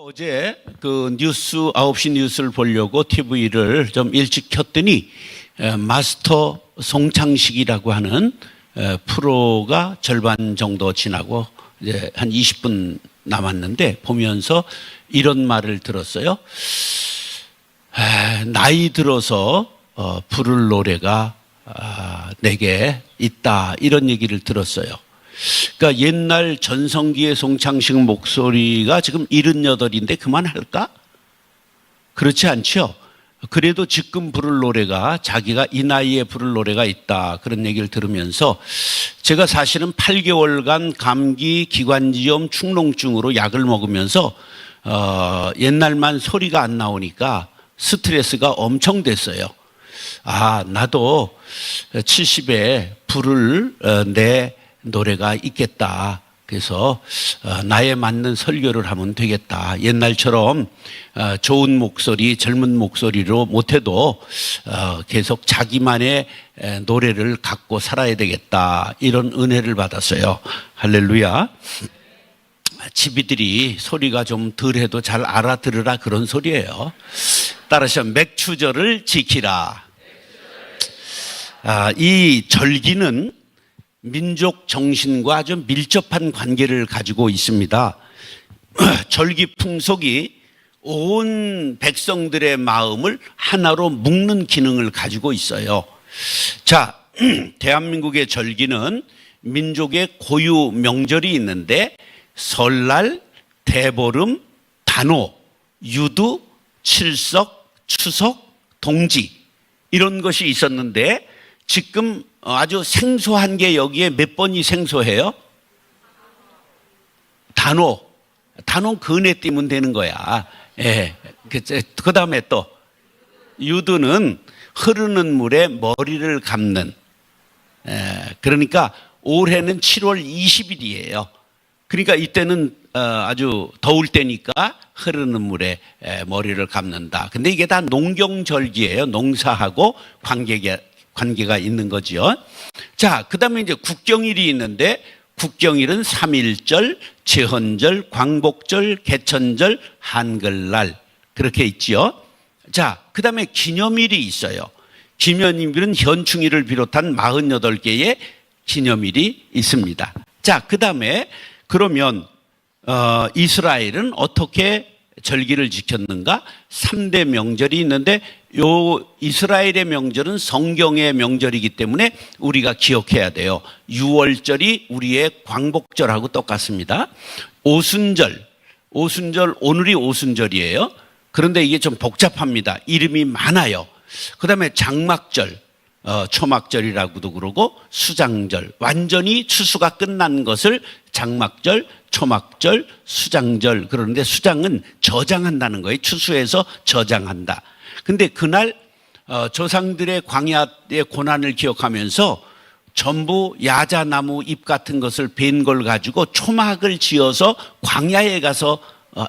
어제 그 뉴스 9시 뉴스를 보려고 TV를 좀 일찍 켰더니 마스터 송창식이라고 하는 프로가 절반 정도 지나고 이제 한 20분 남았는데 보면서 이런 말을 들었어요. 나이 들어서 부를 노래가 내게 있다, 이런 얘기를 들었어요. 그러니까 옛날 전성기의 송창식 목소리가 지금 78인데 그만할까? 그렇지 않죠. 그래도 지금 부를 노래가, 자기가 이 나이에 부를 노래가 있다, 그런 얘기를 들으면서 제가 사실은 8개월간 감기, 기관지염, 축농증으로 약을 먹으면서 옛날만 소리가 안 나오니까 스트레스가 엄청 됐어요. 나도 70에 부를 내 노래가 있겠다. 그래서 나에 맞는 설교를 하면 되겠다. 옛날처럼 좋은 목소리, 젊은 목소리로 못해도 계속 자기만의 노래를 갖고 살아야 되겠다, 이런 은혜를 받았어요. 할렐루야. 집이들이 소리가 좀 덜해도 잘 알아들으라, 그런 소리예요. 따라서 맥추절을 지키라. 이 절기는 민족 정신과 아주 밀접한 관계를 가지고 있습니다. 절기 풍속이 온 백성들의 마음을 하나로 묶는 기능을 가지고 있어요. 자, 대한민국의 절기는 민족의 고유 명절이 있는데 설날, 대보름, 단오, 유두, 칠석, 추석, 동지, 이런 것이 있었는데 지금 아주 생소한 게 여기에 몇 번이 생소해요? 단오 근에 띄면 되는 거야. 예. 그 다음에 또 유두는 흐르는 물에 머리를 감는. 그러니까 올해는 7월 20일이에요. 그러니까 이때는 아주 더울 때니까 흐르는 물에 머리를 감는다. 근데 이게 다 농경절기예요. 농사하고 관계가 있는 거죠. 자, 그 다음에 이제 국경일이 있는데, 국경일은 3.1절, 제헌절, 광복절, 개천절, 한글날, 그렇게 있지요. 자, 그 다음에 기념일이 있어요. 기념일은 현충일을 비롯한 48개의 기념일이 있습니다. 자, 그 다음에 그러면 이스라엘은 어떻게 절기를 지켰는가? 3대 명절이 있는데 요 이스라엘의 명절은 성경의 명절이기 때문에 우리가 기억해야 돼요. 6월절이 우리의 광복절하고 똑같습니다. 오순절, 오늘이 오순절이에요. 그런데 이게 좀 복잡합니다. 이름이 많아요. 그 다음에 장막절, 초막절이라고도 그러고, 수장절, 완전히 추수가 끝난 것을 장막절, 초막절, 수장절, 그러는데 수장은 저장한다는 거예요. 추수해서 저장한다. 근데 그날 조상들의 광야의 고난을 기억하면서 전부 야자나무 잎 같은 것을 벤 걸 가지고 초막을 지어서 광야에 가서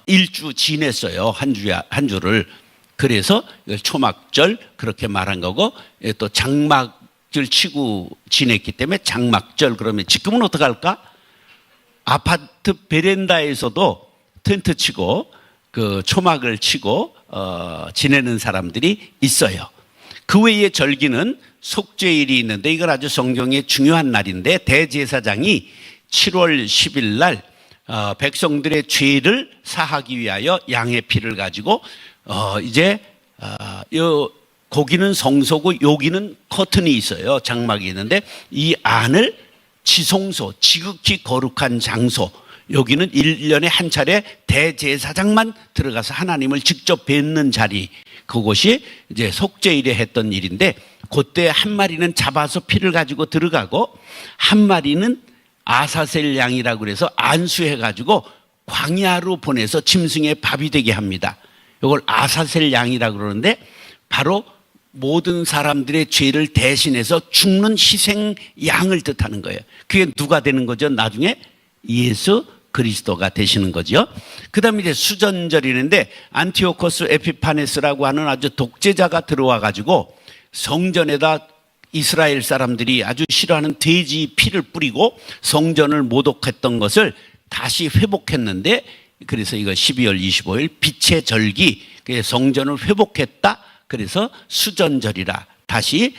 일주 지냈어요. 한 주를. 그래서 초막절, 그렇게 말한 거고, 또 장막절 치고 지냈기 때문에 장막절. 그러면 지금은 어떻게 할까? 아파트 베란다에서도 텐트 치고 그 초막을 치고 지내는 사람들이 있어요. 그 외에 절기는 속죄일이 있는데, 이건 아주 성경의 중요한 날인데, 대제사장이 7월 10일 날 백성들의 죄를 사하기 위하여 양의 피를 가지고 이제 요 고기는 성소고 여기는 커튼이 있어요. 장막이 있는데 이 안을 지성소, 지극히 거룩한 장소, 여기는 1년에 한 차례 대제사장만 들어가서 하나님을 직접 뵙는 자리, 그것이 이제 속죄일에 했던 일인데, 그때 한 마리는 잡아서 피를 가지고 들어가고 한 마리는 아사셀 양이라고 그래서 안수해가지고 광야로 보내서 짐승의 밥이 되게 합니다. 이걸 아사셀 양이라고 그러는데 바로 모든 사람들의 죄를 대신해서 죽는 희생 양을 뜻하는 거예요. 그게 누가 되는 거죠? 나중에 예수 그리스도가 되시는 거죠. 그 다음에 이제 수전절이는데, 안티오코스 에피파네스라고 하는 아주 독재자가 들어와 가지고 성전에다 이스라엘 사람들이 아주 싫어하는 돼지 피를 뿌리고 성전을 모독했던 것을 다시 회복했는데, 그래서 이거 12월 25일 빛의 절기, 성전을 회복했다. 그래서 수전절이라 다시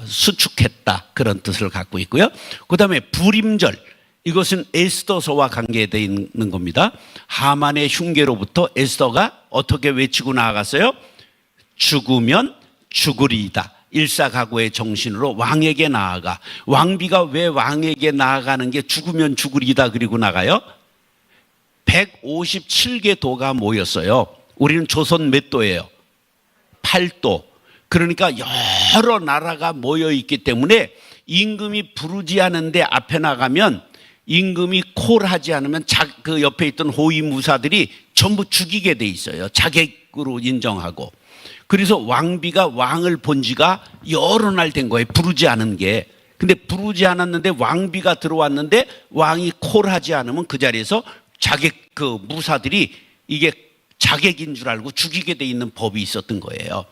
수축했다. 그런 뜻을 갖고 있고요. 그 다음에 불임절, 이것은 에스더서와 관계되어 있는 겁니다. 하만의 흉계로부터 에스더가 어떻게 외치고 나아갔어요? 죽으면 죽으리이다. 일사각오의 정신으로 왕에게 나아가. 왕비가 왜 왕에게 나아가는 게 죽으면 죽으리이다 그리고 나가요? 157개 도가 모였어요. 우리는 조선 몇 도예요? 8도. 그러니까 여러 나라가 모여 있기 때문에 임금이 부르지 않은데 앞에 나가면 임금이 콜하지 않으면 그 옆에 있던 호위무사들이 전부 죽이게 돼 있어요. 자객으로 인정하고. 그래서 왕비가 왕을 본 지가 여러 날 된 거예요. 부르지 않은 게. 근데 부르지 않았는데 왕비가 들어왔는데 왕이 콜하지 않으면 그 자리에서 자객 그 무사들이 이게 자객인 줄 알고 죽이게 돼 있는 법이 있었던 거예요.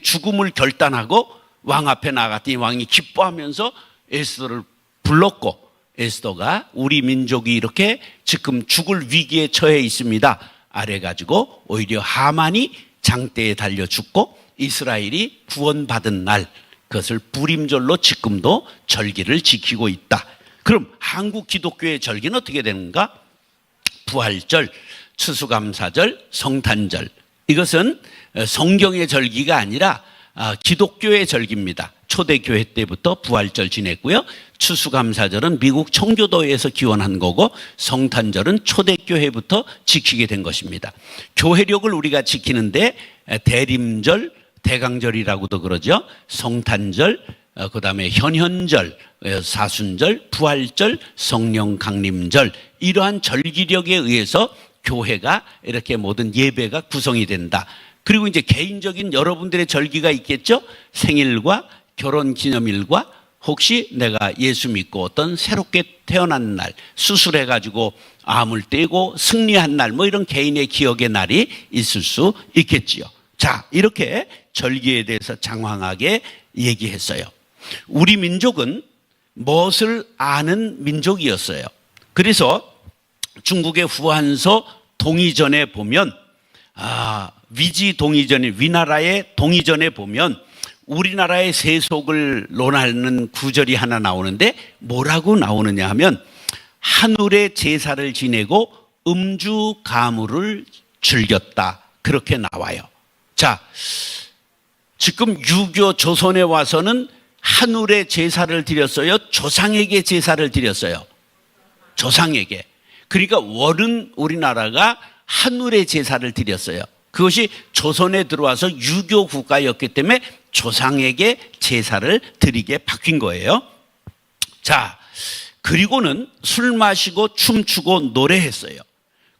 죽음을 결단하고 왕 앞에 나갔더니 왕이 기뻐하면서 에스더를 불렀고, 에스더가 우리 민족이 이렇게 지금 죽을 위기에 처해 있습니다 아래가지고 오히려 하만이 장대에 달려 죽고 이스라엘이 구원받은 날, 그것을 불임절로 지금도 절기를 지키고 있다. 그럼 한국 기독교의 절기는 어떻게 되는가? 부활절, 추수감사절, 성탄절. 이것은 성경의 절기가 아니라 기독교의 절기입니다. 초대교회 때부터 부활절 지냈고요. 추수감사절은 미국 청교도에서 기원한 거고, 성탄절은 초대교회부터 지키게 된 것입니다. 교회력을 우리가 지키는데 대림절, 대강절이라고도 그러죠. 성탄절, 그 다음에 현현절, 사순절, 부활절, 성령 강림절, 이러한 절기력에 의해서 교회가 이렇게 모든 예배가 구성이 된다. 그리고 이제 개인적인 여러분들의 절기가 있겠죠. 생일과 결혼기념일과 혹시 내가 예수 믿고 어떤 새롭게 태어난 날, 수술해가지고 암을 떼고 승리한 날, 뭐 이런 개인의 기억의 날이 있을 수 있겠지요. 자, 이렇게 절기에 대해서 장황하게 얘기했어요. 우리 민족은 무엇을 아는 민족이었어요. 그래서 중국의 후한서 동의전에 보면, 위지 동의전에, 위나라의 동의전에 보면 우리나라의 세속을 논하는 구절이 하나 나오는데 뭐라고 나오느냐 하면, 한울의 제사를 지내고 음주 가무를 즐겼다. 그렇게 나와요. 자, 지금 유교 조선에 와서는 한울의 제사를 드렸어요? 조상에게 제사를 드렸어요? 조상에게. 그러니까 월은 우리나라가 한울의 제사를 드렸어요. 그것이 조선에 들어와서 유교 국가였기 때문에 조상에게 제사를 드리게 바뀐 거예요. 자, 그리고는 술 마시고 춤추고 노래했어요.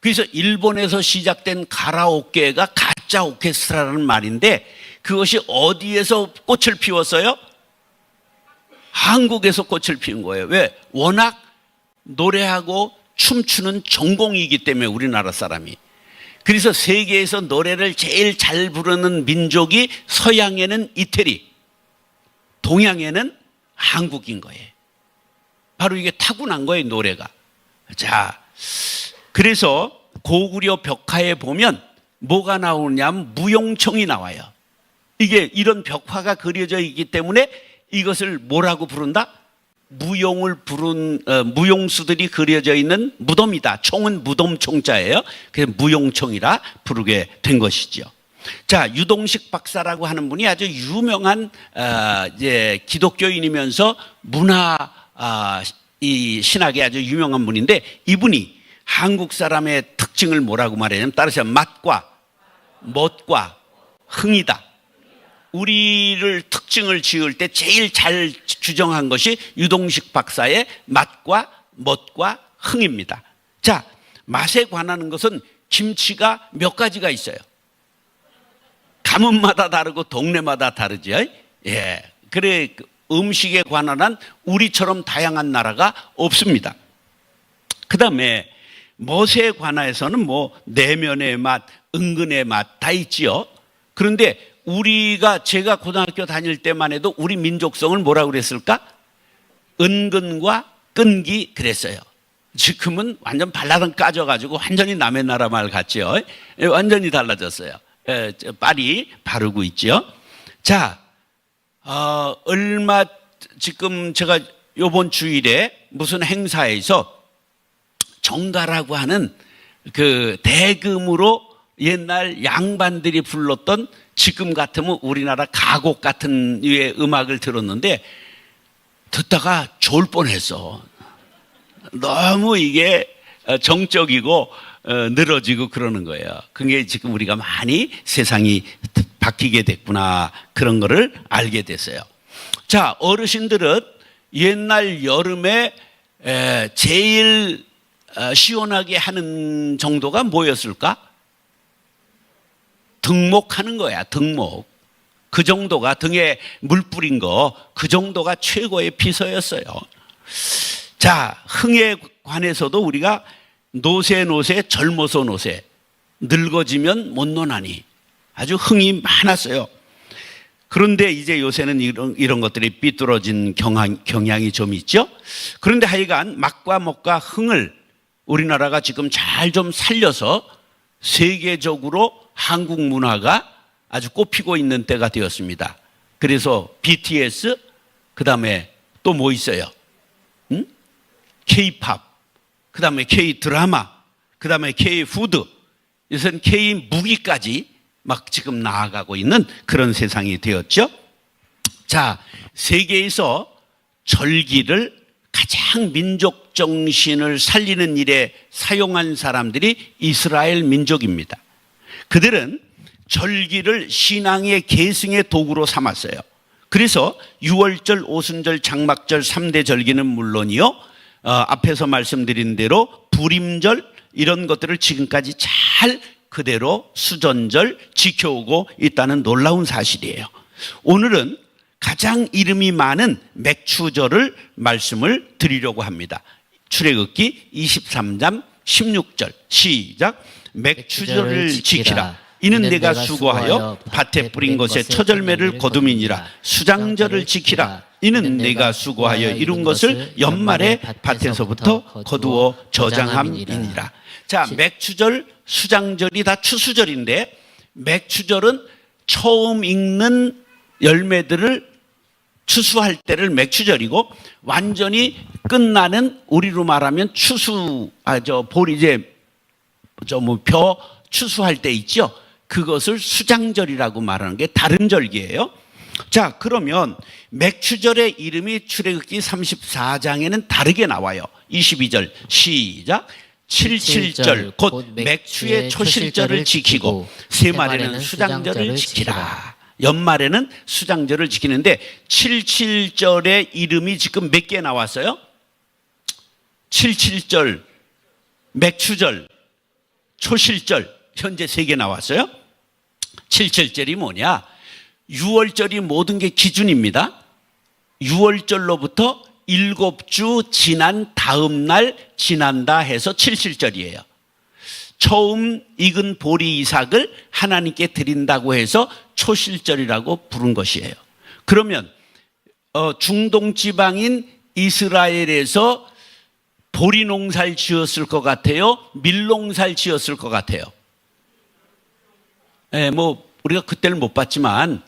그래서 일본에서 시작된 가라오케가 가짜 오케스트라라는 말인데, 그것이 어디에서 꽃을 피웠어요? 한국에서 꽃을 피운 거예요. 왜? 워낙 노래하고 춤추는 전공이기 때문에, 우리나라 사람이. 그래서 세계에서 노래를 제일 잘 부르는 민족이 서양에는 이태리, 동양에는 한국인 거예요. 바로 이게 타고난 거예요, 노래가. 자, 그래서 고구려 벽화에 보면 뭐가 나오냐면 무용청이 나와요. 이게 이런 벽화가 그려져 있기 때문에 이것을 뭐라고 부른다? 무용을 부른 무용수들이 그려져 있는 무덤이다. 총은 무덤 총자예요. 그래서 무용총이라 부르게 된 것이죠. 자, 유동식 박사라고 하는 분이 아주 유명한 이제 기독교인이면서 문화 이 신학에 아주 유명한 분인데, 이분이 한국 사람의 특징을 뭐라고 말하냐면, 따라서 맛과 멋과 흥이다. 우리를 특징을 지을 때 제일 잘 규정한 것이 유동식 박사의 맛과 멋과 흥입니다. 자, 맛에 관한 것은 김치가 몇 가지가 있어요. 가문마다 다르고 동네마다 다르죠. 예, 그래 음식에 관한 우리처럼 다양한 나라가 없습니다. 그 다음에 멋에 관해서는 뭐 내면의 맛, 은근의 맛 다 있지요. 그런데 제가 고등학교 다닐 때만 해도 우리 민족성을 뭐라고 그랬을까? 은근과 끈기 그랬어요. 지금은 완전 발라당 까져가지고 완전히 남의 나라 말 같죠. 완전히 달라졌어요. 빨리 바르고 있죠. 자, 지금 제가 요번 주일에 무슨 행사에서 정가라고 하는 그 대금으로 옛날 양반들이 불렀던, 지금 같으면 우리나라 가곡 같은 류의 음악을 들었는데 듣다가 졸 뻔했어. 너무 이게 정적이고 늘어지고 그러는 거예요. 그게 지금 우리가 많이 세상이 바뀌게 됐구나, 그런 거를 알게 됐어요. 자, 어르신들은 옛날 여름에 제일 시원하게 하는 정도가 뭐였을까? 등목하는 거야, 등목. 그 정도가, 등에 물 뿌린 거, 그 정도가 최고의 비서였어요. 자, 흥에 관해서도 우리가 노세 젊어서 노세, 늙어지면 못 노나니, 아주 흥이 많았어요. 그런데 이제 요새는 이런 것들이 삐뚤어진 경향이 좀 있죠. 그런데 하여간 막과 먹과 흥을 우리나라가 지금 잘 좀 살려서 세계적으로 한국 문화가 아주 꽃피고 있는 때가 되었습니다. 그래서 BTS, 그 다음에 또 뭐 있어요? K-팝, 그 다음에 K-드라마, 그 다음에 K-푸드, 요새는 K-무기까지 막 지금 나아가고 있는 그런 세상이 되었죠. 자, 세계에서 절기를 가장 민족 정신을 살리는 일에 사용한 사람들이 이스라엘 민족입니다. 그들은 절기를 신앙의 계승의 도구로 삼았어요. 그래서 유월절, 오순절, 장막절 3대 절기는 물론이요, 앞에서 말씀드린 대로 불임절, 이런 것들을 지금까지 잘 그대로 수전절 지켜오고 있다는 놀라운 사실이에요. 오늘은 가장 이름이 많은 맥추절을 말씀을 드리려고 합니다. 출애굽기 23장 16절 시작. 맥추절을 지키라. 이는 내가 수고하여 밭에 뿌린 것에 처절매를 거둠이니라. 수장절을 지키라. 이는 내가 수고하여 이룬 것을 연말에 밭에서부터 거두어 저장함이니라. 자, 맥추절, 수장절이 다 추수절인데, 맥추절은 처음 익는 열매들을 추수할 때를 맥추절이고, 완전히 끝나는, 우리로 말하면 벼 추수할 때 있죠. 그것을 수장절이라고 말하는 게 다른 절기예요. 자, 그러면 맥추절의 이름이 출애굽기 34장에는 다르게 나와요. 22절 시작. 칠칠절 곧 맥추의 초실절을 지키고 세말에는 수장절을 지키라. 연말에는 수장절을 지키는데, 칠칠절의 이름이 지금 몇 개 나왔어요? 칠칠절, 맥추절, 초실절, 현재 3개 나왔어요. 칠칠절이 뭐냐? 6월절이 모든 게 기준입니다. 6월절로부터 7주 지난 다음 날 지난다 해서 칠칠절이에요. 처음 익은 보리 이삭을 하나님께 드린다고 해서 초실절이라고 부른 것이에요. 그러면 중동 지방인 이스라엘에서 보리 농사를 지었을 것 같아요? 밀 농사를 지었을 것 같아요? 네, 우리가 그때는 못 봤지만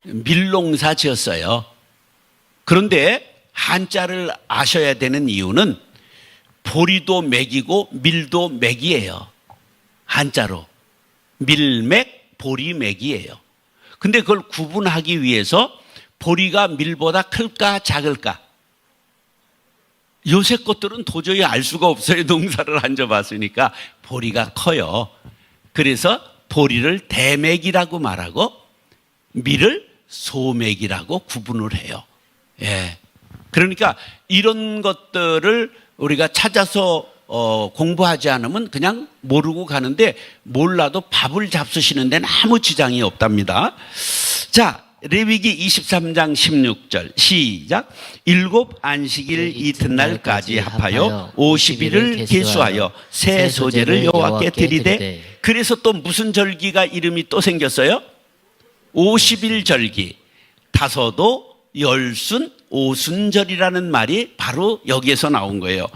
밀 농사 지었어요. 그런데 한자를 아셔야 되는 이유는 보리도 맥이고 밀도 맥이에요. 한자로 밀맥, 보리맥이에요. 근데 그걸 구분하기 위해서 보리가 밀보다 클까 작을까? 요새 것들은 도저히 알 수가 없어요. 농사를 앉아봤으니까. 보리가 커요. 그래서 보리를 대맥이라고 말하고 밀을 소맥이라고 구분을 해요. 예. 그러니까 이런 것들을 우리가 찾아서 공부하지 않으면 그냥 모르고 가는데, 몰라도 밥을 잡수시는 데는 아무 지장이 없답니다. 자, 레위기 23장 16절 시작. 7 안식일 이튿날까지 합하여 50일을 계수하여 새 소재를 여호와께 드리되. 그래서 또 무슨 절기가 이름이 또 생겼어요? 50일 절기. 다섯도, 열순, 오순절이라는 말이 바로 여기에서 나온 거예요.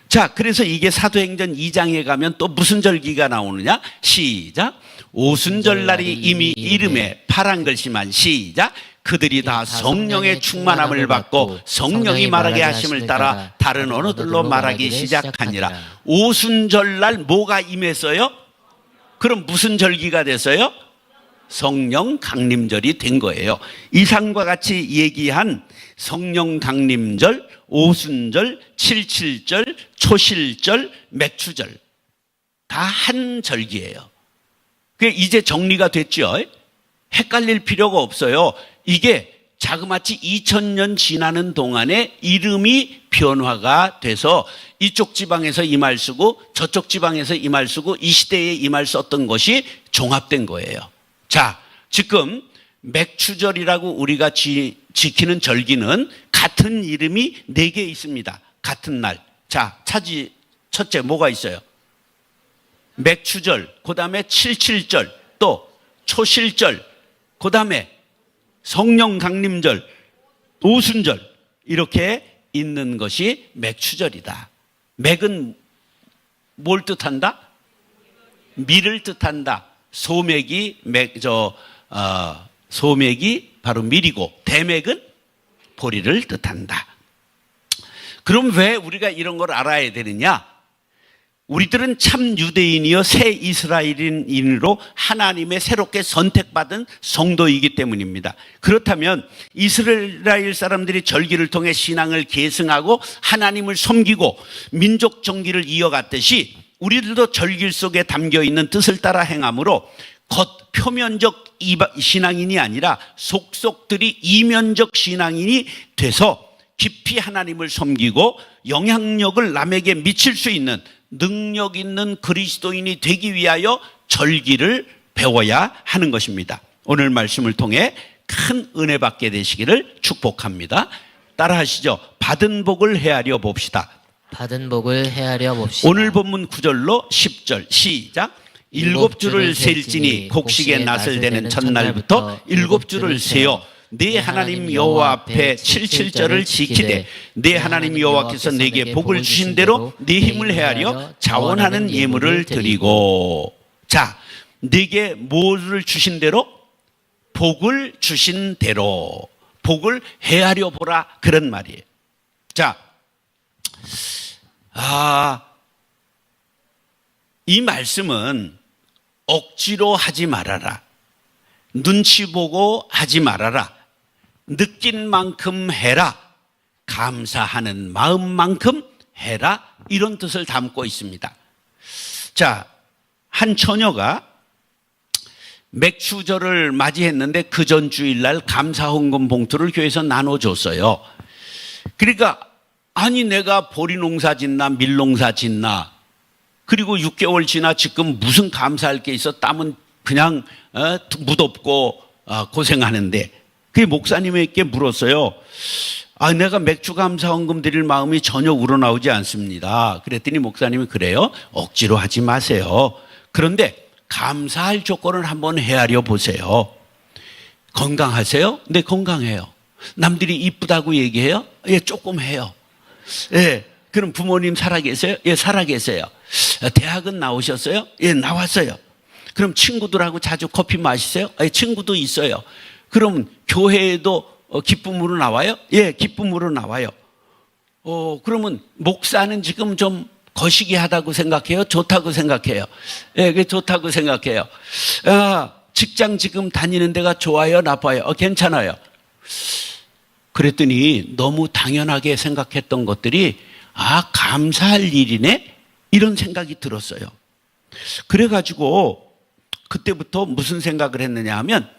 자, 그래서 이게 사도행전 2장에 가면 또 무슨 절기가 나오느냐? 시작. 오순절날이 이미 이름에 파란 글씨만 시작. 그들이 다 성령의 충만함을 받고 성령이 말하게 하심을 따라 다른 언어들로 말하기 시작하니라. 오순절날 뭐가 임했어요? 그럼 무슨 절기가 됐어요? 성령 강림절이 된 거예요. 이상과 같이 얘기한 성령 강림절, 오순절, 칠칠절, 초실절, 맥추절 다 한 절기예요. 그게 이제 정리가 됐죠. 헷갈릴 필요가 없어요. 이게 자그마치 2000년 지나는 동안에 이름이 변화가 돼서 이쪽 지방에서 이 말 쓰고 저쪽 지방에서 이 말 쓰고 이 시대에 이 말 썼던 것이 종합된 거예요. 자, 지금 맥추절이라고 우리가 지키는 절기는 같은 이름이 4개 있습니다. 같은 날. 자, 첫째 뭐가 있어요? 맥추절, 그 다음에 칠칠절, 또 초실절, 그 다음에 성령 강림절, 오순절 이렇게 있는 것이 맥추절이다. 맥은 뭘 뜻한다? 밀을 뜻한다. 소맥이 소맥이 바로 밀이고 대맥은 보리를 뜻한다. 그럼 왜 우리가 이런 걸 알아야 되느냐? 우리들은 참 유대인이요 새 이스라엘인으로 하나님의 새롭게 선택받은 성도이기 때문입니다. 그렇다면 이스라엘 사람들이 절기를 통해 신앙을 계승하고 하나님을 섬기고 민족 정기를 이어갔듯이 우리들도 절기 속에 담겨있는 뜻을 따라 행함으로 겉 표면적 신앙인이 아니라 속속들이 이면적 신앙인이 돼서 깊이 하나님을 섬기고 영향력을 남에게 미칠 수 있는 능력 있는 그리스도인이 되기 위하여 절기를 배워야 하는 것입니다. 오늘 말씀을 통해 큰 은혜 받게 되시기를 축복합니다. 따라하시죠. 받은 복을 헤아려 봅시다. 받은 복을 헤아려 봅시다. 오늘 본문 9절로 10절 시작. 7주를 셀지니 곡식의 낫을 되는 첫날부터 7주를 세어 네 하나님 여호와 앞에 칠칠절을 지키되 네 하나님 여호와께서 내게 복을 주신 대로 네 힘을 헤아려 자원하는 예물을 드리고. 자, 네게 뭐를 주신 대로? 복을 주신 대로 복을 헤아려 보라 그런 말이에요. 자, 이 말씀은 억지로 하지 말아라, 눈치 보고 하지 말아라, 느낀 만큼 해라, 감사하는 마음만큼 해라, 이런 뜻을 담고 있습니다. 자, 한 처녀가 맥추절을 맞이했는데 그 전 주일날 감사헌금 봉투를 교회에서 나눠줬어요. 그러니까 아니 내가 보리 농사 짓나 밀 농사 짓나 그리고 6개월 지나 지금 무슨 감사할 게 있어, 땀은 그냥 무덥고 고생하는데. 그 목사님에게 물었어요. 내가 맥주 감사헌금 드릴 마음이 전혀 우러나오지 않습니다. 그랬더니 목사님이 그래요? 억지로 하지 마세요. 그런데 감사할 조건을 한번 헤아려 보세요. 건강하세요? 네, 건강해요. 남들이 이쁘다고 얘기해요? 예, 조금 해요. 예, 그럼 부모님 살아계세요? 예, 살아계세요. 대학은 나오셨어요? 예, 나왔어요. 그럼 친구들하고 자주 커피 마시세요? 예, 친구도 있어요. 그럼 교회에도 기쁨으로 나와요? 예, 기쁨으로 나와요. 그러면 목사는 지금 좀 거시기하다고 생각해요? 좋다고 생각해요? 예, 그게 좋다고 생각해요. 직장 지금 다니는 데가 좋아요? 나빠요? 괜찮아요. 그랬더니 너무 당연하게 생각했던 것들이 감사할 일이네? 이런 생각이 들었어요. 그래가지고 그때부터 무슨 생각을 했느냐 하면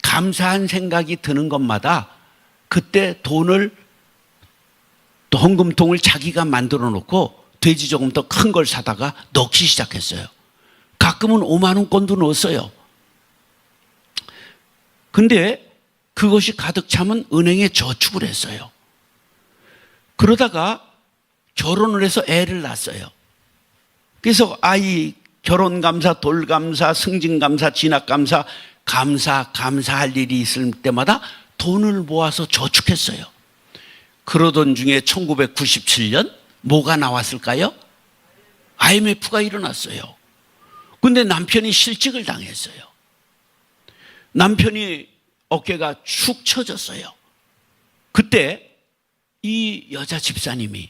감사한 생각이 드는 것마다 그때 돈을 또 헌금통을 자기가 만들어 놓고 돼지 조금 더 큰 걸 사다가 넣기 시작했어요. 가끔은 5만 원권도 넣었어요. 근데 그것이 가득 차면 은행에 저축을 했어요. 그러다가 결혼을 해서 애를 낳았어요. 그래서 아이 결혼감사, 돌감사, 승진감사, 진학감사, 감사할 일이 있을 때마다 돈을 모아서 저축했어요. 그러던 중에 1997년 뭐가 나왔을까요? IMF가 일어났어요. 근데 남편이 실직을 당했어요. 남편이 어깨가 축 처졌어요. 그때 이 여자 집사님이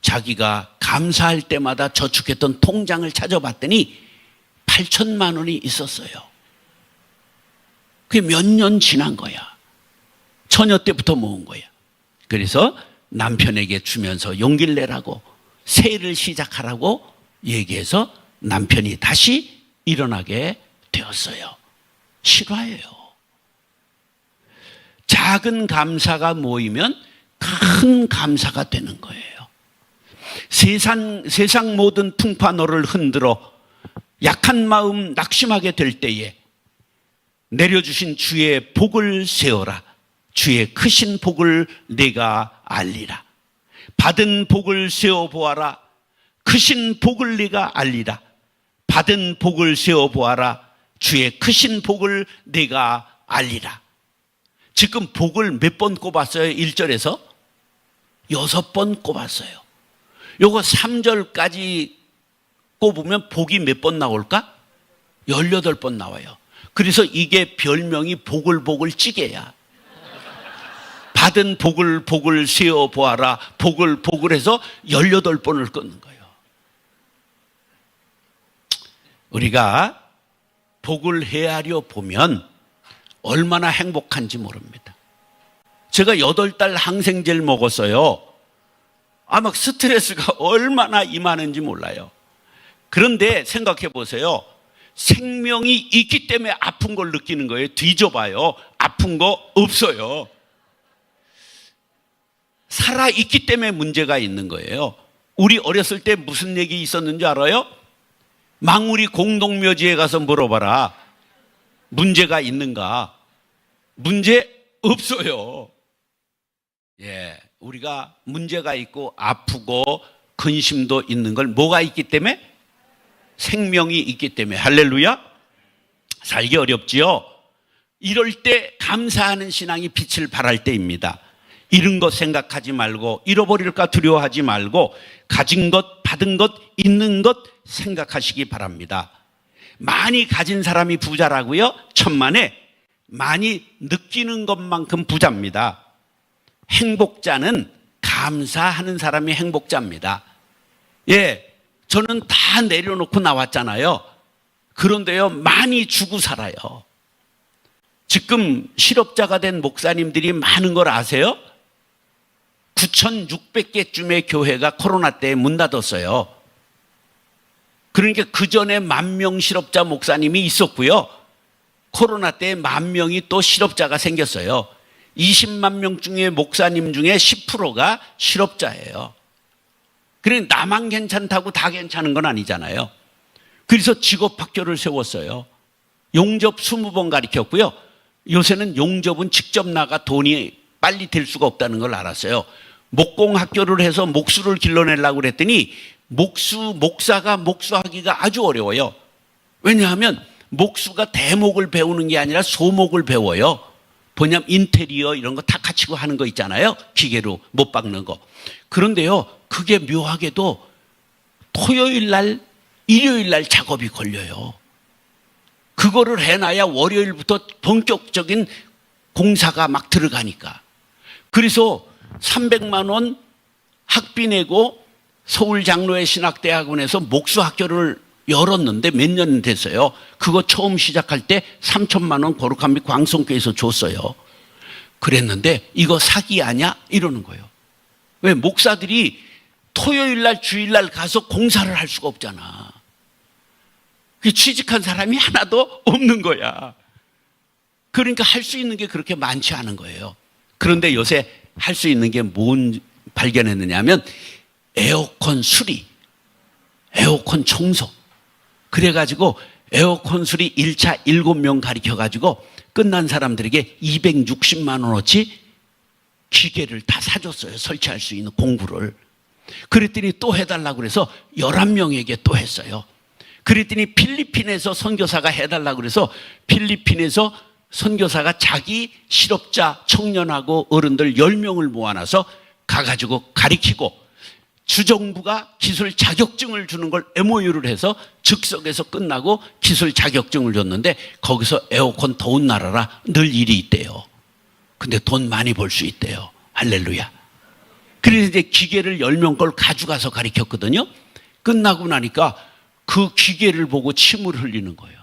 자기가 감사할 때마다 저축했던 통장을 찾아봤더니 8천만 원이 있었어요. 그게 몇 년 지난 거야. 처녀 때부터 모은 거야. 그래서 남편에게 주면서 용기를 내라고, 새해를 시작하라고 얘기해서 남편이 다시 일어나게 되었어요. 실화예요. 작은 감사가 모이면 큰 감사가 되는 거예요. 세상 모든 풍파노를 흔들어 약한 마음 낙심하게 될 때에 내려주신 주의 복을 세어라. 주의 크신 복을 내가 알리라. 받은 복을 세어 보아라. 크신 복을 내가 알리라. 받은 복을 세어 보아라. 주의 크신 복을 내가 알리라. 지금 복을 몇 번 꼽았어요? 1절에서 6번 꼽았어요. 요거 3절까지 꼽으면 복이 몇 번 나올까? 18번 나와요. 그래서 이게 별명이 보글보글 찌개야. 받은 복을 세어 보아라. 복을 해서 18번을 끊는 거예요. 우리가 복을 헤아려 보면 얼마나 행복한지 모릅니다. 제가 8달 항생제를 먹었어요. 막 스트레스가 얼마나 임하는지 몰라요. 그런데 생각해 보세요. 생명이 있기 때문에 아픈 걸 느끼는 거예요. 뒤져봐요. 아픈 거 없어요. 살아있기 때문에 문제가 있는 거예요. 우리 어렸을 때 무슨 얘기 있었는지 알아요? 망우리 공동묘지에 가서 물어봐라. 문제가 있는가? 문제 없어요. 예, 우리가 문제가 있고 아프고 근심도 있는 걸 뭐가 있기 때문에? 생명이 있기 때문에. 할렐루야. 살기 어렵지요. 이럴 때 감사하는 신앙이 빛을 발할 때입니다. 잃은 것 생각하지 말고, 잃어버릴까 두려워하지 말고, 가진 것, 받은 것, 있는 것 생각하시기 바랍니다. 많이 가진 사람이 부자라고요? 천만에. 많이 느끼는 것만큼 부자입니다. 행복자는 감사하는 사람이 행복자입니다. 예, 저는 다 내려놓고 나왔잖아요. 그런데요, 많이 주고 살아요. 지금 실업자가 된 목사님들이 많은 걸 아세요? 9,600개쯤의 교회가 코로나 때 문 닫았어요. 그러니까 그 전에 10,000명 실업자 목사님이 있었고요. 코로나 때 10,000명이 또 실업자가 생겼어요. 20만 명 중에 목사님 중에 10%가 실업자예요. 그러니까 나만 괜찮다고 다 괜찮은 건 아니잖아요. 그래서 직업학교를 세웠어요. 용접 20번 가르쳤고요. 요새는 용접은 직접 나가 돈이 빨리 될 수가 없다는 걸 알았어요. 목공학교를 해서 목수를 길러내려고 그랬더니 목사가 목수하기가 아주 어려워요. 왜냐하면 목수가 대목을 배우는 게 아니라 소목을 배워요. 뭐냐면 인테리어 이런 거 탁 갖추고 하는 거 있잖아요. 기계로 못 박는 거. 그런데요, 그게 묘하게도 토요일 날, 일요일 날 작업이 걸려요. 그거를 해놔야 월요일부터 본격적인 공사가 막 들어가니까. 그래서 300만 원 학비 내고 서울장로회 신학대학원에서 목수학교를 열었는데 몇 년 됐어요. 그거 처음 시작할 때 3천만 원 거룩한 및 광성교회에서 줬어요. 그랬는데 이거 사기 아냐? 이러는 거예요. 왜? 목사들이 토요일 날 주일 날 가서 공사를 할 수가 없잖아. 취직한 사람이 하나도 없는 거야. 그러니까 할 수 있는 게 그렇게 많지 않은 거예요. 그런데 요새 할 수 있는 게 뭔 발견했느냐 하면 에어컨 수리, 에어컨 청소. 그래가지고 에어컨 수리 1차 7명 가르쳐가지고 끝난 사람들에게 260만 원어치 기계를 다 사줬어요. 설치할 수 있는 공구를. 그랬더니 또 해달라고 그래서 11명에게 또 했어요. 그랬더니 필리핀에서 선교사가 해달라고 그래서 필리핀에서 선교사가 자기 실업자 청년하고 어른들 10명을 모아놔서 가가지고 가르치고 주정부가 기술 자격증을 주는 걸 MOU를 해서 즉석에서 끝나고 기술 자격증을 줬는데 거기서 에어컨 더운 나라라 늘 일이 있대요. 근데 돈 많이 벌 수 있대요. 할렐루야. 그래서 이제 기계를 10명 걸 가져가서 가르쳤거든요. 끝나고 나니까 그 기계를 보고 침을 흘리는 거예요.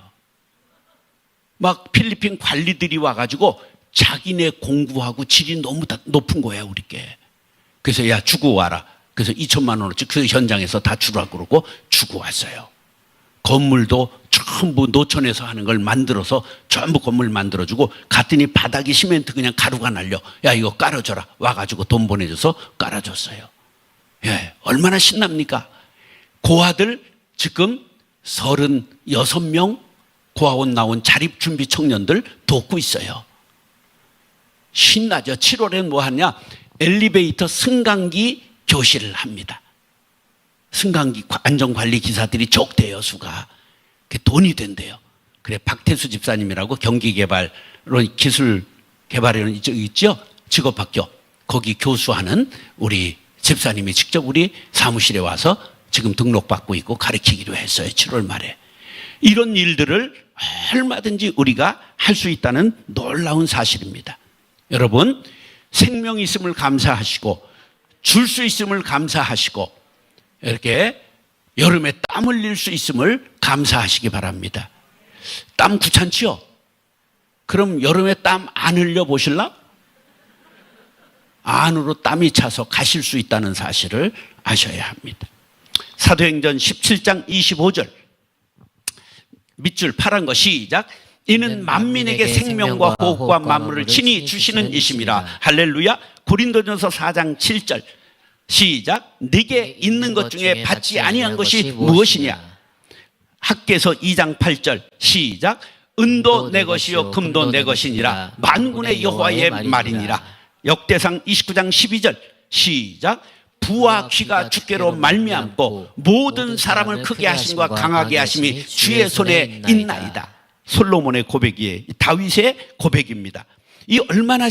막 필리핀 관리들이 와가지고 자기네 공부하고 질이 너무 높은 거야, 우리께. 그래서 야, 주고 와라. 그래서 2천만 원어치 그 현장에서 다 주라고 그러고 주고 왔어요. 건물도 전부 노천에서 하는 걸 만들어서 전부 건물 만들어주고 갔더니 바닥이 시멘트 그냥 가루가 날려. 야, 이거 깔아줘라. 와가지고 돈 보내줘서 깔아줬어요. 예, 얼마나 신납니까? 고아들 지금 36명 고아원 나온 자립준비 청년들 돕고 있어요. 신나죠. 7월엔 뭐 하냐? 엘리베이터 승강기 교실을 합니다. 승강기 안전관리 기사들이 적대요, 수가. 그게 돈이 된대요. 그래, 박태수 집사님이라고 경기개발로 기술개발에는 있죠? 직업학교. 거기 교수하는 우리 집사님이 직접 우리 사무실에 와서 지금 등록받고 있고 가르치기로 했어요, 7월 말에. 이런 일들을 얼마든지 우리가 할 수 있다는 놀라운 사실입니다. 여러분, 생명이 있음을 감사하시고 줄 수 있음을 감사하시고 이렇게 여름에 땀 흘릴 수 있음을 감사하시기 바랍니다. 땀 귀찮지요? 그럼 여름에 땀 안 흘려 보실라? 안으로 땀이 차서 가실 수 있다는 사실을 아셔야 합니다. 사도행전 17장 25절 밑줄 파란 거 시작. 이는 만민에게 생명과 호흡과 만물을 친히 주시는 이심이라. 할렐루야. 고린도전서 4장 7절 시작. 네게 있는 것 중에 받지 아니한 것이 무엇이냐. 학개서 2장 8절 시작. 은도 내 것이요 금도 내 것이니라. 만군의 여호와의 말이니라. 역대상 29장 12절 시작. 부와 귀가 주께로 말미암고 모든 사람을 크게 하심과 강하게 하심이 주의 손에 있나이다. 솔로몬의 고백이에요. 다윗의 고백입니다. 이 얼마나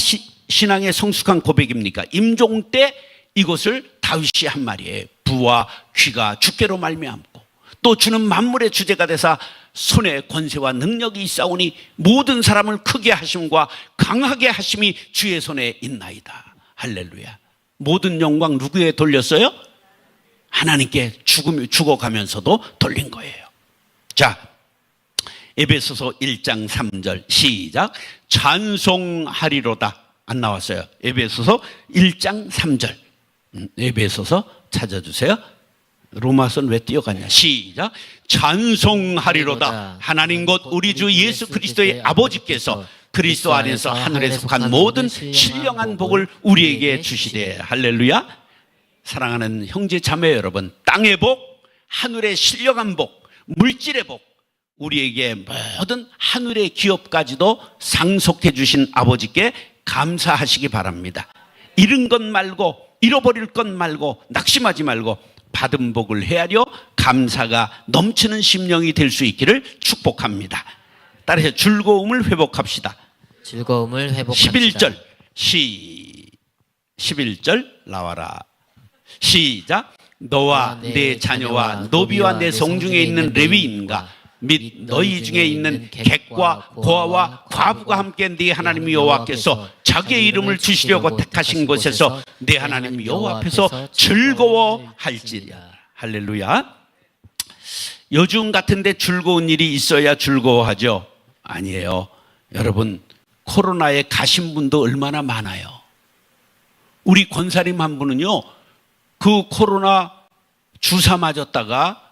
신앙의 성숙한 고백입니까? 임종 때 이것을 다윗이 한 말이에요. 부와 귀가 주께로 말미암고 또 주는 만물의 주제가 되사 손에 권세와 능력이 있사오니 모든 사람을 크게 하심과 강하게 하심이 주의 손에 있나이다. 할렐루야. 모든 영광 누구에 돌렸어요? 하나님께 죽어가면서도 돌린 거예요. 자, 에베소서 1장 3절 시작. 찬송하리로다. 안 나왔어요. 에베소서 1장 3절. 에베소서 찾아주세요. 로마서는 왜 뛰어갔냐. 시작. 찬송하리로다. 하나님 곧 우리 주 예수 그리스도의 아버지께서 그리스도 안에서 하늘에 속한 모든 신령한 복을 우리에게 주시되. 할렐루야. 사랑하는 형제 자매 여러분, 땅의 복, 하늘의 신령한 복, 물질의 복, 우리에게 모든 하늘의 기업까지도 상속해 주신 아버지께 감사하시기 바랍니다. 잃은 것 말고, 잃어버릴 것 말고, 낙심하지 말고 받은 복을 헤아려 감사가 넘치는 심령이 될 수 있기를 축복합니다. 따라서 즐거움을 회복합시다. 즐거움을 회복합시다. 11절 나와라. 시작. 너와 내 자녀와 노비와 내 성중에 있는 레위인과 및 너희 중에 있는 객과 고아와 과부가 함께 네 하나님 여호와께서 자기의 이름을 주시려고 택하신 곳에서 네 하나님 여호와 앞에서 즐거워할지라. 할렐루야. 요즘 같은데 즐거운 일이 있어야 즐거워하죠? 아니에요. 여러분, 코로나에 가신 분도 얼마나 많아요. 우리 권사님 한 분은요, 그 코로나 주사 맞았다가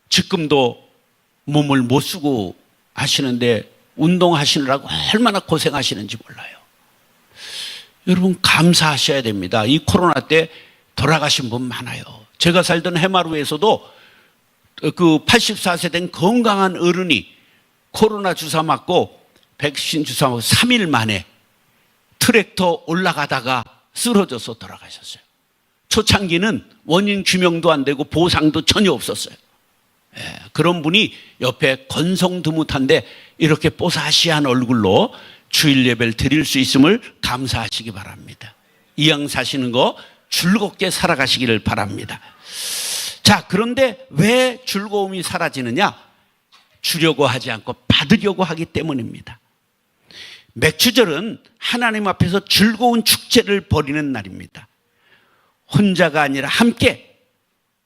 지금도 몸을 못 쓰고 하시는데 운동하시느라고 얼마나 고생하시는지 몰라요. 여러분, 감사하셔야 됩니다. 이 코로나 때 돌아가신 분 많아요. 제가 살던 해마루에서도 그 84세 된 건강한 어른이 코로나 주사 맞고 백신 주사 맞고 3일 만에 트랙터 올라가다가 쓰러져서 돌아가셨어요. 초창기는 원인 규명도 안 되고 보상도 전혀 없었어요. 그런 분이 옆에 건성드뭇한데 이렇게 뽀사시한 얼굴로 주일 예배를 드릴 수 있음을 감사하시기 바랍니다. 이왕 사시는 거 즐겁게 살아가시기를 바랍니다. 자, 그런데 왜 즐거움이 사라지느냐? 주려고 하지 않고 받으려고 하기 때문입니다. 맥추절은 하나님 앞에서 즐거운 축제를 벌이는 날입니다. 혼자가 아니라 함께,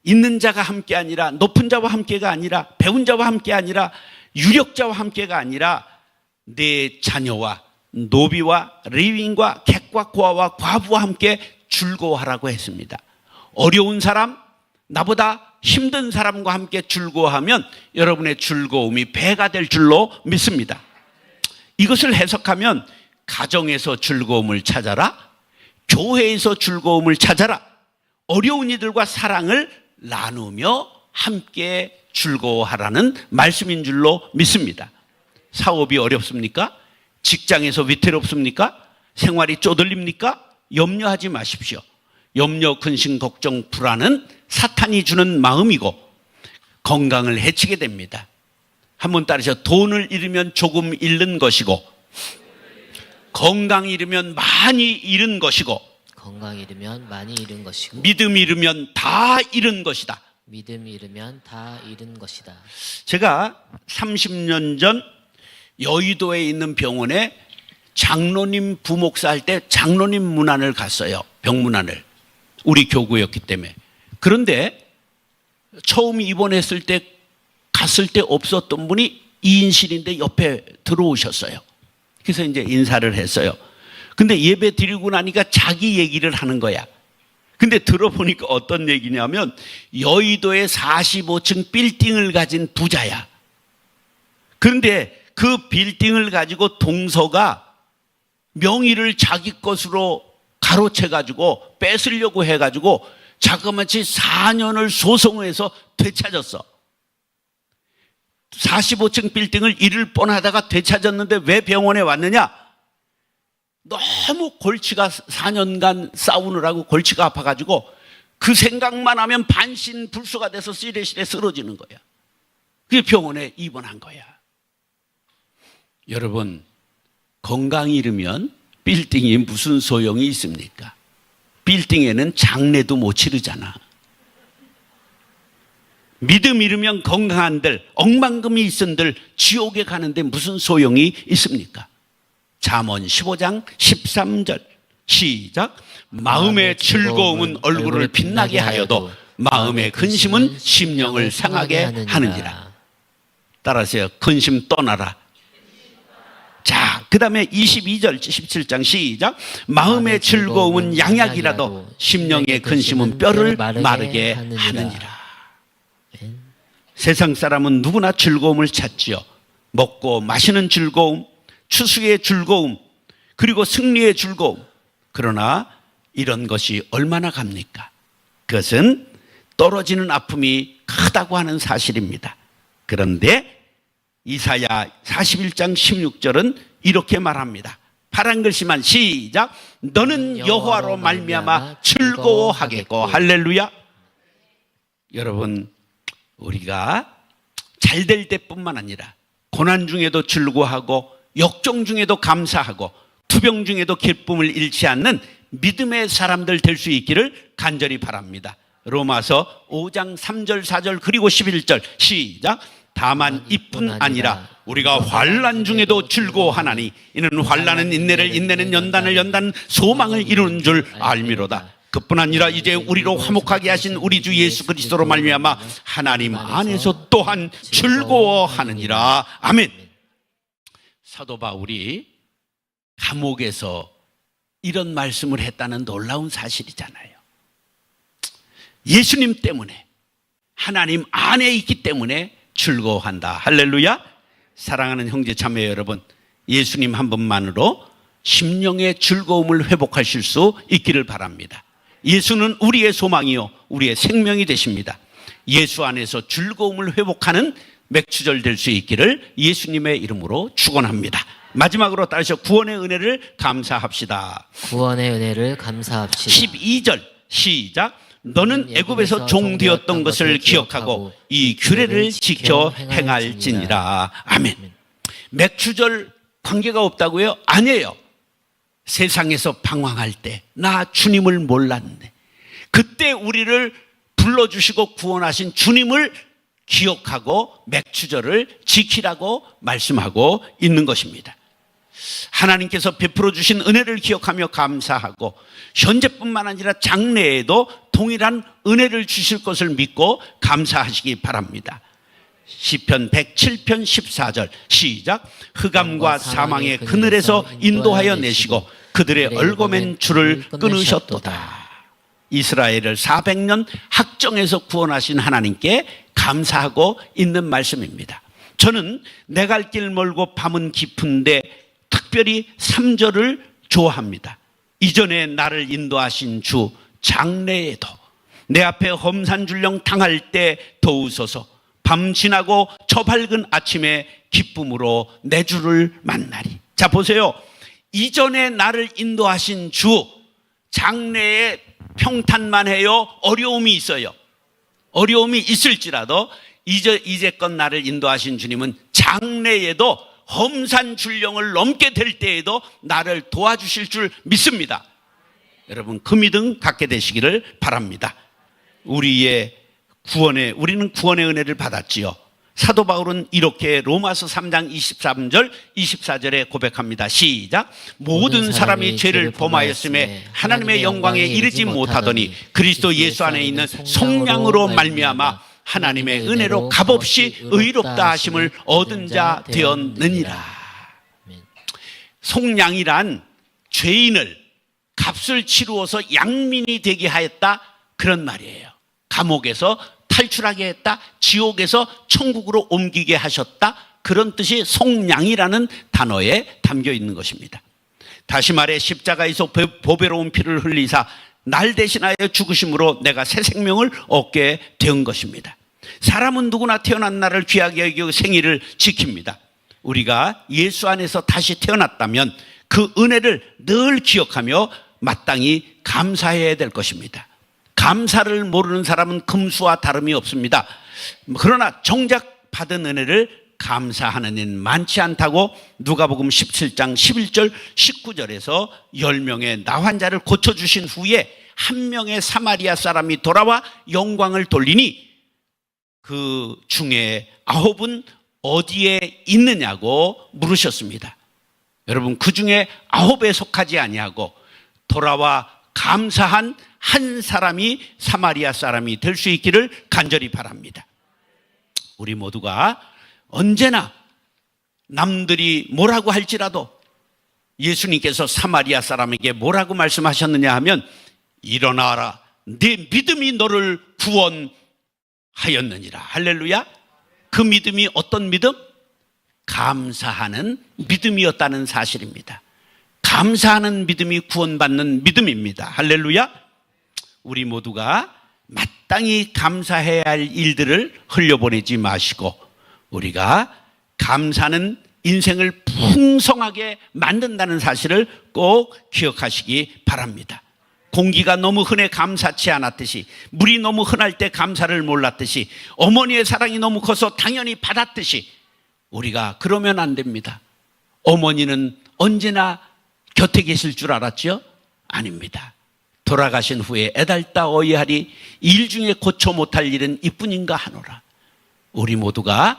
있는 자가 함께 아니라, 높은 자와 함께가 아니라, 배운 자와 함께 아니라, 유력자와 함께가 아니라 내 자녀와 노비와 레위인과 객과 고아와 과부와 함께 즐거워하라고 했습니다. 어려운 사람, 나보다 힘든 사람과 함께 즐거워하면 여러분의 즐거움이 배가 될 줄로 믿습니다. 이것을 해석하면 가정에서 즐거움을 찾아라, 교회에서 즐거움을 찾아라, 어려운 이들과 사랑을 나누며 함께 즐거워하라는 말씀인 줄로 믿습니다. 사업이 어렵습니까? 직장에서 위태롭습니까? 생활이 쪼들립니까? 염려하지 마십시오. 염려, 근심, 걱정, 불안은 사탄이 주는 마음이고 건강을 해치게 됩니다. 한번 따르셔. 돈을 잃으면 조금 잃는 것이고, 건강 잃으면 많이 잃은 것이고, 건강 잃으면 많이 잃은 것이고, 믿음 잃으면 다 잃은 것이다. 믿음 잃으면 다 잃은 것이다. 제가 30년 전 여의도에 있는 병원에 장로님 부목사 할 때 장로님 문안을 갔어요. 병문안을. 우리 교구였기 때문에. 그런데 처음 입원했을 때 갔을 때 없었던 분이 이인실인데 옆에 들어오셨어요. 그래서 이제 인사를 했어요. 근데 예배 드리고 나니까 자기 얘기를 하는 거야. 근데 들어보니까 어떤 얘기냐면 여의도에 45층 빌딩을 가진 부자야. 그런데 그 빌딩을 가지고 동서가 명의를 자기 것으로 가로채가지고 뺏으려고 해가지고 자그마치 4년을 소송해서 되찾았어. 45층 빌딩을 잃을 뻔하다가 되찾았는데 왜 병원에 왔느냐? 너무 골치가 4년간 싸우느라고 골치가 아파가지고 그 생각만 하면 반신불수가 돼서 쓰레시레 쓰러지는 거야. 그게 병원에 입원한 거야. 여러분, 건강이 잃으면 빌딩이 무슨 소용이 있습니까? 빌딩에는 장례도 못 치르잖아. 믿음 잃으면 건강한들, 억만금이 있은들 지옥에 가는데 무슨 소용이 있습니까? 잠언 15장 13절 시작. 마음의 즐거움은 얼굴을 빛나게 하여도 마음의 근심은 심령을 상하게 하느니라. 따라하세요. 근심 떠나라. 자, 그 다음에 22절 17장 시작. 마음의 즐거움은 양약이라도 심령의 근심은 뼈를 마르게 하느니라. 세상 사람은 누구나 즐거움을 찾지요. 먹고 마시는 즐거움, 추수의 즐거움, 그리고 승리의 즐거움. 그러나 이런 것이 얼마나 갑니까? 그것은 떨어지는 아픔이 크다고 하는 사실입니다. 그런데 이사야 41장 16절은 이렇게 말합니다. 파란 글씨만 시작. 너는 여호와로 말미암아 즐거워하겠고. 할렐루야. 여러분, 우리가 잘 될 때뿐만 아니라 고난 중에도 즐거워하고 역정 중에도 감사하고 투병 중에도 기쁨을 잃지 않는 믿음의 사람들 될 수 있기를 간절히 바랍니다. 로마서 5장 3절 4절 그리고 11절 시작. 다만 이뿐 아니라 우리가 환난 중에도 즐거워하나니 이는 환난은 인내를, 인내는 연단을, 연단은 소망을 이루는 줄 알미로다. 그뿐 아니라 이제 우리로 화목하게 하신 우리 주 예수 그리스도로 말미암아 하나님 안에서 또한 즐거워하느니라. 아멘. 사도 바울이 감옥에서 이런 말씀을 했다는 놀라운 사실이잖아요. 예수님 때문에, 하나님 안에 있기 때문에 즐거워한다. 할렐루야. 사랑하는 형제 자매 여러분, 예수님 한 분만으로 심령의 즐거움을 회복하실 수 있기를 바랍니다. 예수는 우리의 소망이요 우리의 생명이 되십니다. 예수 안에서 즐거움을 회복하는 맥추절 될 수 있기를 예수님의 이름으로 축원합니다. 마지막으로 따르셔. 구원의 은혜를 감사합시다. 구원의 은혜를 감사합시다. 12절 시작. 너는 애굽에서 종되었던 것을 기억하고 이 규례를 지켜 행할지니라. 아멘. 맥추절 관계가 없다고요? 아니에요. 세상에서 방황할 때 나 주님을 몰랐네, 그때 우리를 불러주시고 구원하신 주님을 기억하고 맥추절을 지키라고 말씀하고 있는 것입니다. 하나님께서 베풀어 주신 은혜를 기억하며 감사하고 현재뿐만 아니라 장래에도 동일한 은혜를 주실 것을 믿고 감사하시기 바랍니다. 시편 107편 14절 시작. 흑암과 사망의 그늘에서 인도하여 내시고 그들의 얽어맨 줄을 끊으셨도다. 이스라엘을 400년 학정에서 구원하신 하나님께 감사하고 있는 말씀입니다. 저는 내 갈 길 멀고 밤은 깊은데 특별히 3절을 좋아합니다. 이전에 나를 인도하신 주, 장래에도 내 앞에 험산줄령 당할 때 도우소서. 밤 지나고 저 밝은 아침에 기쁨으로 내 주를 만나리. 자, 보세요. 이전에 나를 인도하신 주, 장래에 평탄만 해요? 어려움이 있어요. 어려움이 있을지라도 이제껏 나를 인도하신 주님은 장래에도 험산줄령을 넘게 될 때에도 나를 도와주실 줄 믿습니다. 여러분, 그 믿음 갖게 되시기를 바랍니다. 우리는 구원의 은혜를 받았지요. 사도 바울은 이렇게 로마서 3장 23절 24절에 고백합니다. 시작. 모든 사람이 죄를 범하였음에 하나님의 영광에 이르지 못하더니 그리스도 예수 안에 있는 성령으로 말미암아 하나님의 은혜로 값없이 의롭다 하심을 얻은 자 되었느니라. 속량이란 죄인을 값을 치루어서 양민이 되게 하였다, 그런 말이에요. 감옥에서 탈출하게 했다, 지옥에서 천국으로 옮기게 하셨다, 그런 뜻이 속량이라는 단어에 담겨 있는 것입니다. 다시 말해 십자가에서 보배로운 피를 흘리사 날 대신하여 죽으심으로 내가 새 생명을 얻게 된 것입니다. 사람은 누구나 태어난 날을 귀하게 여기고 생일을 지킵니다. 우리가 예수 안에서 다시 태어났다면 그 은혜를 늘 기억하며 마땅히 감사해야 될 것입니다. 감사를 모르는 사람은 금수와 다름이 없습니다. 그러나 정작 받은 은혜를 감사하는 이는 많지 않다고 누가복음 17장 11절 19절에서 10명의 나환자를 고쳐주신 후에 한 명의 사마리아 사람이 돌아와 영광을 돌리니 그 중에 9은 어디에 있느냐고 물으셨습니다. 여러분, 그 중에 9에 속하지 아니하고 돌아와 감사한 한 사람이 사마리아 사람이 될 수 있기를 간절히 바랍니다. 우리 모두가 언제나 남들이 뭐라고 할지라도 예수님께서 사마리아 사람에게 뭐라고 말씀하셨느냐 하면 일어나라, 네 믿음이 너를 구원하였느니라. 할렐루야. 그 믿음이 어떤 믿음? 감사하는 믿음이었다는 사실입니다. 감사하는 믿음이 구원받는 믿음입니다. 할렐루야. 우리 모두가 마땅히 감사해야 할 일들을 흘려보내지 마시고 우리가 감사는 인생을 풍성하게 만든다는 사실을 꼭 기억하시기 바랍니다. 공기가 너무 흔해 감사치 않았듯이, 물이 너무 흔할 때 감사를 몰랐듯이, 어머니의 사랑이 너무 커서 당연히 받았듯이 우리가 그러면 안 됩니다. 어머니는 언제나 곁에 계실 줄 알았죠? 아닙니다. 돌아가신 후에 애달다 어이하리 일 중에 고쳐 못할 일은 이뿐인가 하노라. 우리 모두가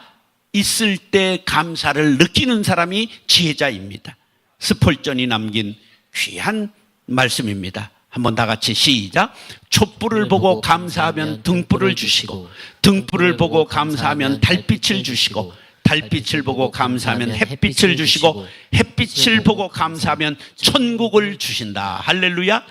있을 때 감사를 느끼는 사람이 지혜자입니다. 스폴전이 남긴 귀한 말씀입니다. 한번 다 같이 시작. 촛불을 보고 감사하면 등불을 주시고, 등불을 보고 감사하면 달빛을 주시고, 달빛을 보고 감사하면 햇빛을 주시고, 햇빛을 보고 감사하면 천국을 주신다. 할렐루야.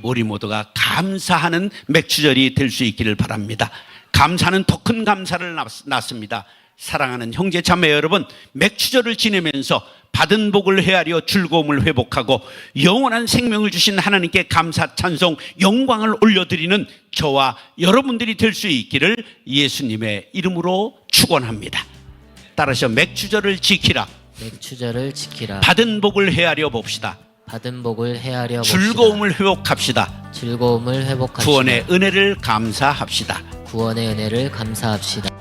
우리 모두가 감사하는 맥추절이 될 수 있기를 바랍니다. 감사는 더 큰 감사를 낳습니다. 사랑하는 형제 자매 여러분, 맥추절을 지내면서 받은 복을 헤아려 즐거움을 회복하고 영원한 생명을 주신 하나님께 감사, 찬송, 영광을 올려드리는 저와 여러분들이 될 수 있기를 예수님의 이름으로 축원합니다. 따라서 맥추절을 지키라. 맥추절을 지키라. 받은 복을 헤아려 봅시다. 받은 복을 헤아려 봅시다. 즐거움을 회복합시다. 즐거움을 회복합시다. 구원의 은혜를 감사합시다. 구원의 은혜를 감사합시다.